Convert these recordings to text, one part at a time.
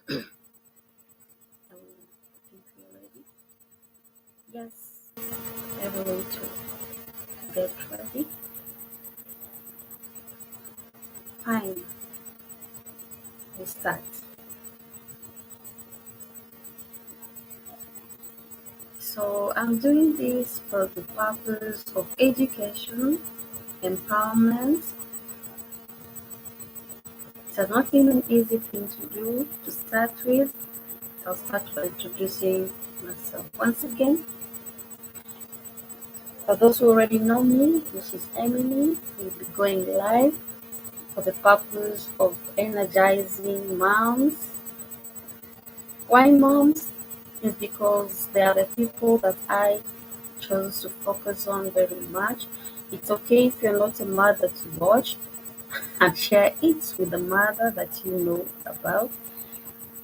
Think you're ready. Yes, everyone to get ready. Fine, we start. So I'm doing this for the purpose of education, empowerment. It has not been an easy thing to do to start with. I'll start by introducing myself once again. For those who already know me, this is Emily. We'll be going live for the purpose of energizing moms. Why moms? Is because they are the people that I chose to focus on very much. It's okay if you're not a mother to watch and share it with the mother that you know about.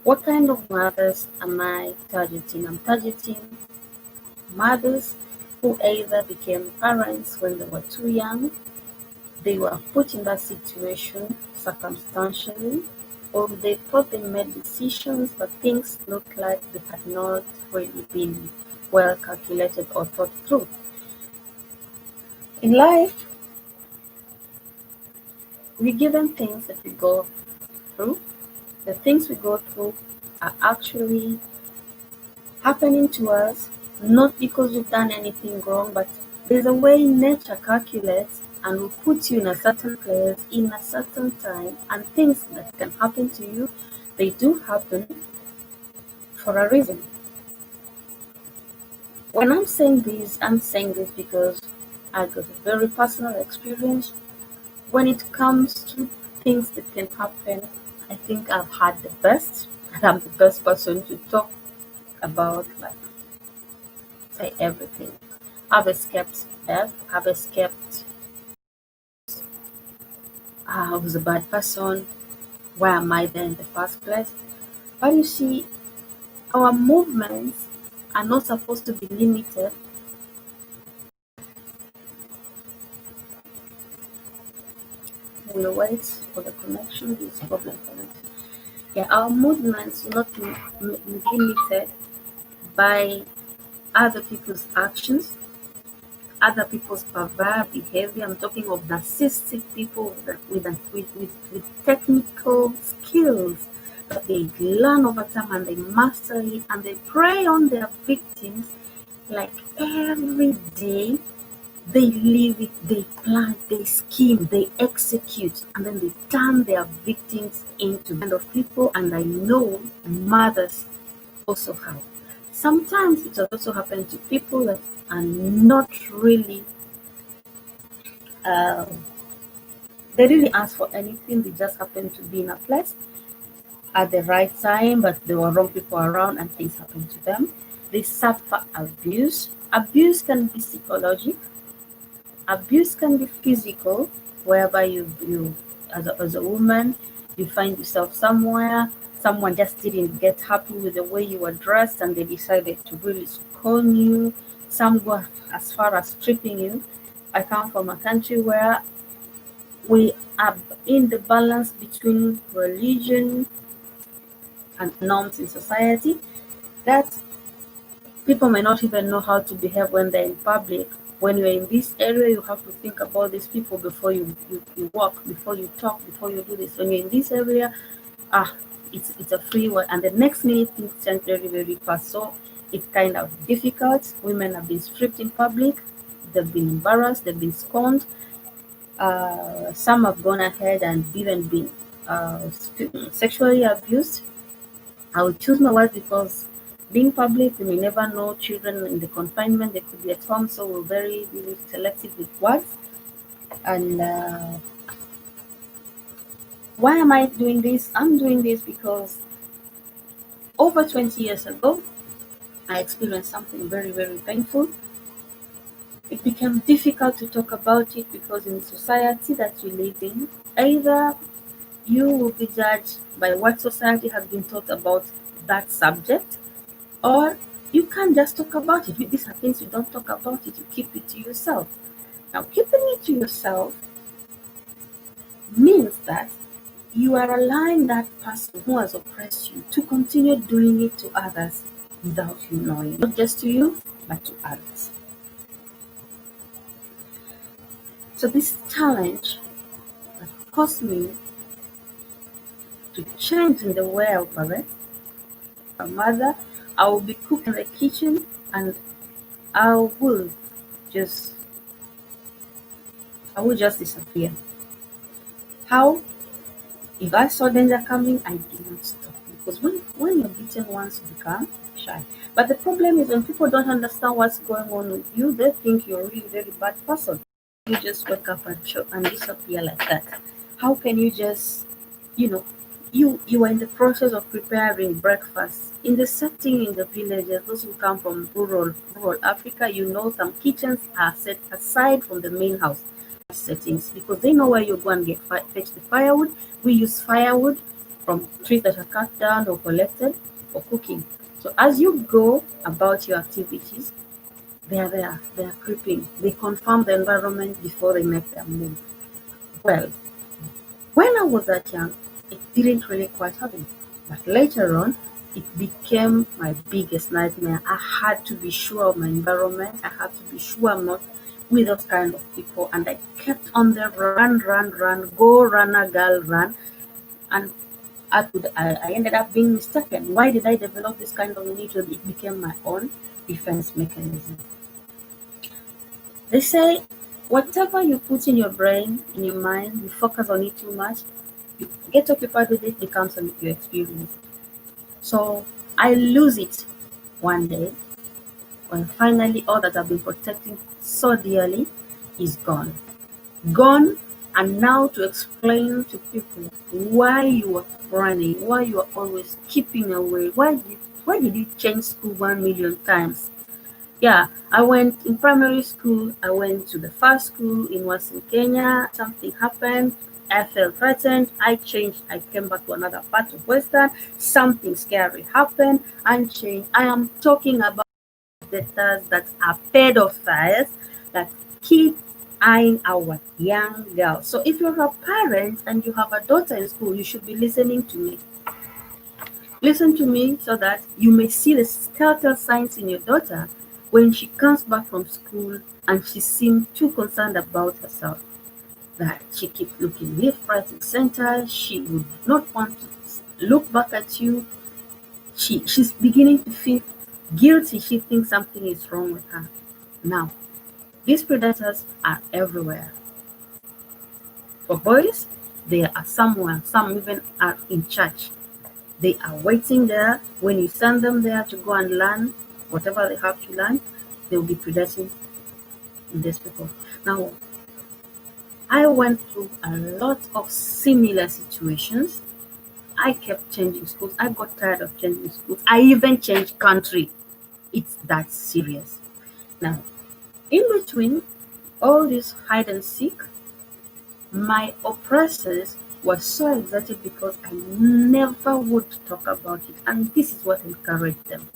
What kind of mothers am I targeting? I'm targeting mothers who either became parents when they were too young, they were put in that situation circumstantially, or they thought they made decisions, but things looked like they had not really been well calculated or thought through. In life, we given things that we go through. The things we go through are actually happening to us not because we've done anything wrong, but there's a way nature calculates and will put you in a certain place in a certain time, and things that can happen to you, they do happen for a reason. When I'm saying this because I got a very personal experience. When it comes to things that can happen, I think I've had the best, and I'm the best person to talk about, like, say everything. I've escaped death. I've escaped. I was a bad person. Why am I there in the first place? But you see, our movements are not supposed to be limited. We'll wait for the connection. This problem connection. Yeah, our movements will not be limited by other people's actions, other people's perverse behavior. I'm talking of narcissistic people with technical skills that they learn over time and they master it and they prey on their victims like every day. They live it, they plan, they scheme, they execute, and then they turn their victims into kind of people. And I know mothers also have. Sometimes it has also happened to people that are not really, uh, they really ask for anything. They just happen to be in a place at the right time, but there were wrong people around and things happen to them. They suffer abuse. Abuse can be psychological, abuse can be physical, whereby you as a woman, you find yourself somewhere, someone just didn't get happy with the way you were dressed and they decided to really scorn you. Some go as far as stripping you. I come from a country where we are in the balance between religion and norms in society that people may not even know how to behave when they're in public. When you're in this area, you have to think about these people before you walk, before you talk, before you do this. When you're in this area, ah, it's a free world. And the next minute, things change very, very fast. So it's kind of difficult. Women have been stripped in public. They've been embarrassed. They've been scorned. Some have gone ahead and even been sexually abused. I would choose my wife because being public, we may never know children in the confinement, they could be at home, so we're very really selective with words. And why am I doing this? I'm doing this because over 20 years ago, I experienced something very, very painful. It became difficult to talk about it because in the society that we live in, either you will be judged by what society has been taught about that subject, or you can't just talk about it. These are things you don't talk about it, you keep it to yourself. Now, keeping it to yourself means that you are allowing that person who has oppressed you to continue doing it to others without you knowing, not just to you, but to others. So this challenge that caused me to change in the way I operate. A mother, I will be cooking in the kitchen and I will just I will just disappear. How? If I saw danger coming, I did not stop. Because when you're beaten once, you become shy. But the problem is when people don't understand what's going on with you, they think you're a really very bad person. You just wake up and disappear like that. How can you just, you know, you are in the process of preparing breakfast in the setting in the villages. Those who come from rural Africa, some kitchens are set aside from the main house settings because they know where you go and fetch the firewood. We use firewood from trees that are cut down or collected for cooking. So as you go about your activities, they are there, they are creeping. They confirm the environment before they make their move. Well, when I was that young, it didn't really quite happen. But later on, it became my biggest nightmare. I had to be sure of my environment. I had to be sure I'm not with those kind of people. And I kept on the run, run, run, go runner, girl, run. And I ended up being mistaken. Why did I develop this kind of nature? It became my own defense mechanism. They say whatever you put in your brain, in your mind, you focus on it too much, you get occupied with it, becomes your experience. So I lose it one day when finally all that I've been protecting so dearly is gone. Gone, and now to explain to people why you are running, why you are always keeping away, why did you change school 1 million times? Yeah, I went in primary school. I went to the first school in Western Kenya. Something happened. I felt threatened. I changed. I came back to another part of Western. Something scary happened and changed. I am talking about predators that are pedophiles that keep eyeing our young girls. So if you're a parent and you have a daughter in school, you should be listening to me. Listen to me so that you may see the telltale signs in your daughter when she comes back from school and she seems too concerned about herself. That she keeps looking left, right, and center. She would not want to look back at you. She's beginning to feel guilty. She thinks something is wrong with her. Now, these predators are everywhere. For boys, they are somewhere. Some even are in church. They are waiting there. When you send them there to go and learn whatever they have to learn, they will be predating these people. Now, I went through a lot of similar situations. I kept changing schools. I got tired of changing schools. I even changed country. It's that serious. Now, in between all this hide and seek, my oppressors were so excited because I never would talk about it. And this is what encouraged them.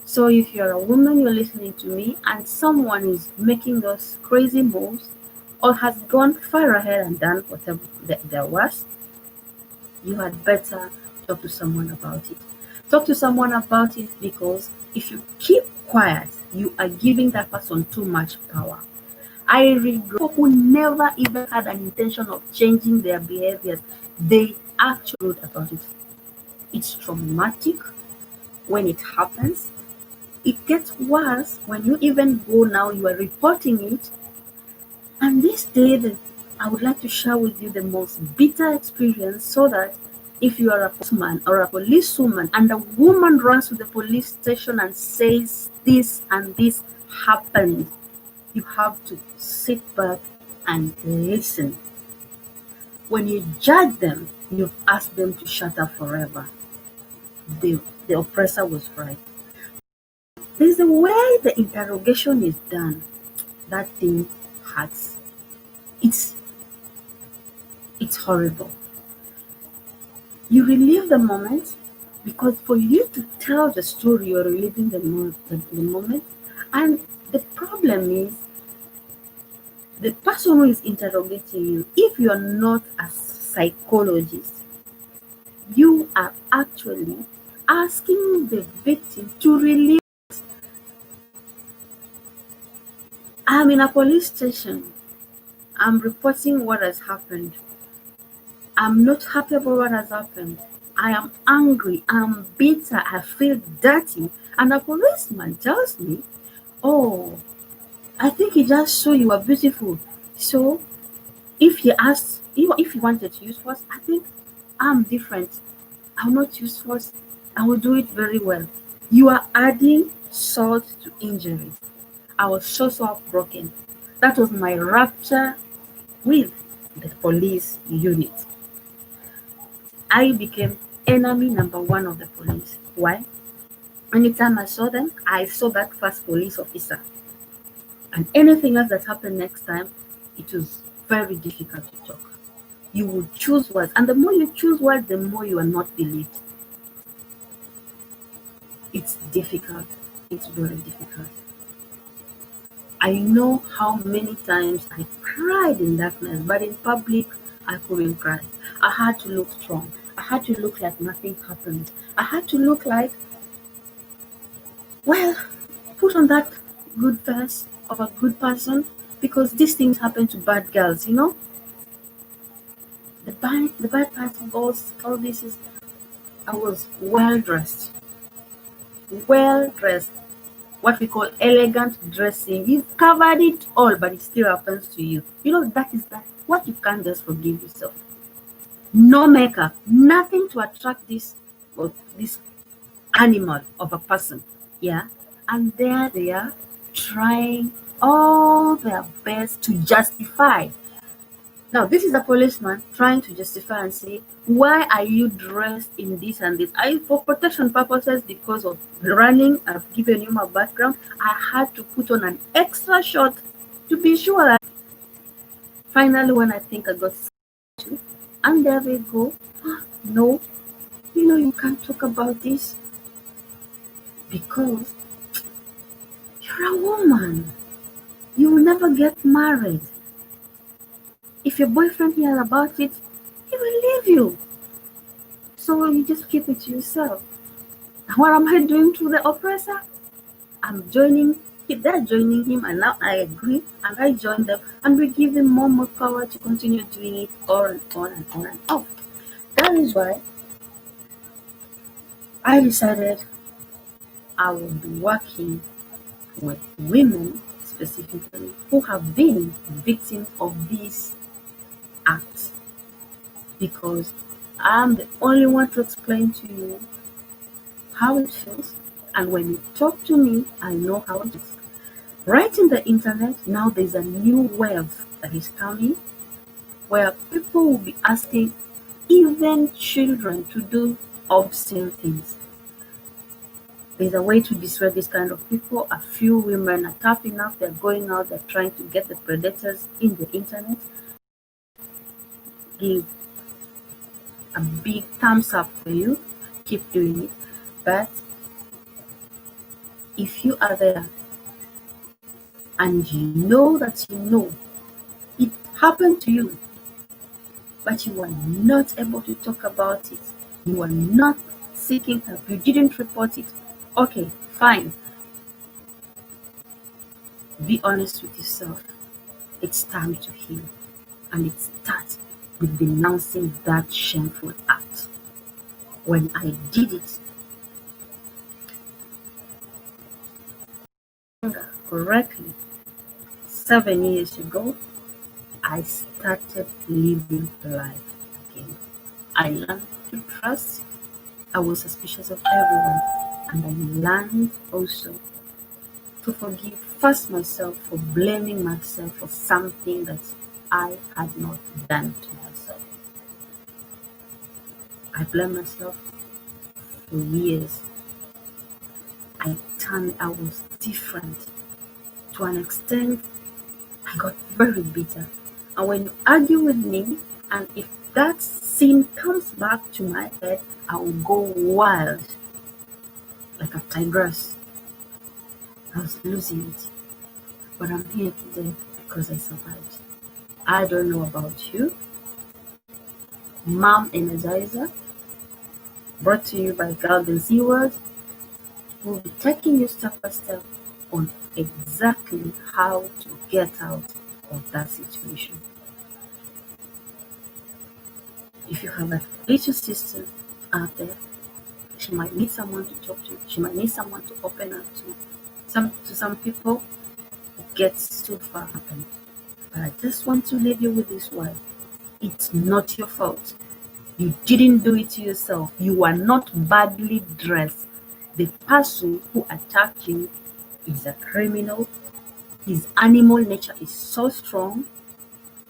So if you're a woman, you're listening to me, and someone is making those crazy moves or has gone far ahead and done whatever there was, you had better talk to someone about it. Talk to someone about it because if you keep quiet, you are giving that person too much power. I regret people who never even had an intention of changing their behaviors. They actually wrote about it. It's traumatic when it happens. It gets worse when you even go now, you are reporting it. And this day, I would like to share with you the most bitter experience so that if you are a policeman or a policewoman and a woman runs to the police station and says this and this happened, you have to sit back and listen. When you judge them, you've asked them to shut up forever. The oppressor was right. There's the way the interrogation is done. That thing hurts. It's horrible. You relive the moment because for you to tell the story, you're reliving the moment. And the problem is the person who is interrogating you, if you're not a psychologist, You are actually asking the victim to relieve. I'm in a police station. I'm reporting what has happened. I'm not happy about what has happened. I am angry. I'm bitter. I feel dirty. And a policeman tells me, oh, I think he just saw you are beautiful. So if he asked, if he wanted to use force, I think I'm different. I will not use force. I will do it very well. You are adding salt to injury. I was so heartbroken. That was my rupture with the police unit. I became enemy number one of the police. Why? Anytime I saw them, I saw that first police officer. And anything else that happened next time, it was very difficult to talk. You will choose words. And the more you choose words, the more you are not believed. It's difficult. It's very difficult. I know how many times I cried in darkness, but in public, I couldn't cry. I had to look strong. I had to look like nothing happened. I had to look like, well, put on that good face of a good person because these things happen to bad girls, you know? The bad part of all this is I was well dressed. Well dressed. What we call elegant dressing. You've covered it all, but it still happens to you. You know, that is that what you can't just forgive yourself. No makeup, nothing to attract this animal of a person. Yeah. And there they are trying all their best to justify. Now, this is a policeman trying to justify and say, why are you dressed in this and this? I, for protection purposes, because of running, I've given you my background, I had to put on an extra shot to be sure that finally when I think I got to, and there they go. No, you know, you can't talk about this because you're a woman. You will never get married. If your boyfriend hears about it, he will leave you. So you just keep it to yourself. And what am I doing to the oppressor? I'm joining, they're joining him, and now I agree, and I join them, and we give him more power to continue doing it on and on and on and on. That is why I decided I will be working with women specifically who have been victims of these acts because I'm the only one to explain to you how it feels. And when you talk to me, I know how it is. Right in the internet, now there's a new wave that is coming where people will be asking even children to do obscene things. There's a way to destroy this kind of people. A few women are tough enough, they're going out, they're trying to get the predators in the internet. Give a big thumbs up for you. Keep doing it. But if you are there and you know that you know it happened to you, but you are not able to talk about it, you are not seeking help, you didn't report it, okay, fine. Be honest with yourself. It's time to heal. And it starts with denouncing that shameful act. When I did it correctly 7 years ago, I started living life again. I learned to trust. I was suspicious of everyone. And I learned also to forgive first myself for blaming myself for something that I had not done to myself. I blamed myself for years. I was different. To an extent, I got very bitter. And when you argue with me, and if that scene comes back to my head, I will go wild like a tigress. I was losing it. But I'm here today because I survived. I don't know about you, Mom Energizer. Brought to you by gogans. We'll be taking you step by step on exactly how to get out of that situation. If you have a little sister out there, she might need someone to talk to. She might need someone to open up to. Some people, it gets too far happening. But I just want to leave you with this word. It's not your fault. You didn't do it to yourself. You are not badly dressed. The person who attacked you is a criminal. His animal nature is so strong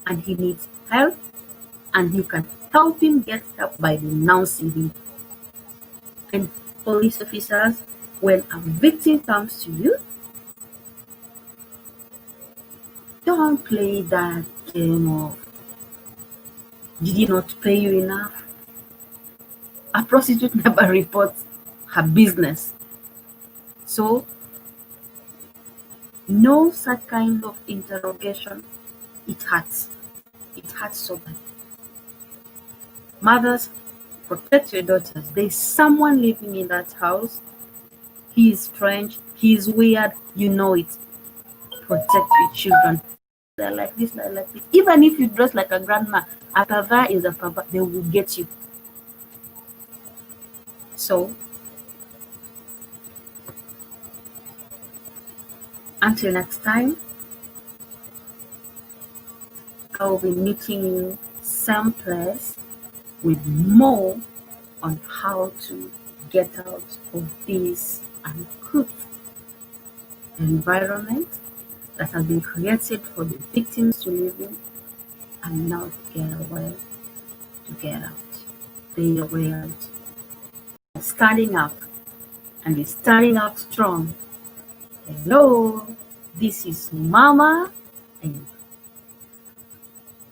and he needs help, and you can help him get help by denouncing him. And police officers, when a victim comes to you, don't play that game of did he not pay you enough? A prostitute never reports her business. So no such kind of interrogation. It hurts. It hurts so bad. Mothers, protect your daughters. There's someone living in that house. He is strange. He is weird. You know it. Protect your children. They're like this, they're like this. Even if you dress like a grandma, a papa is a papa. They will get you. So, until next time, I will be meeting you same place with more on how to get out of this uncouth environment that has been created for the victims to live in and now get away to get out. They are way out. Standing up, and it's starting out strong. Hello, this is Mama and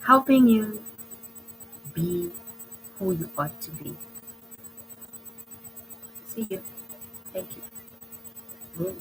helping you be who you ought to be. See you. Thank you. Boom.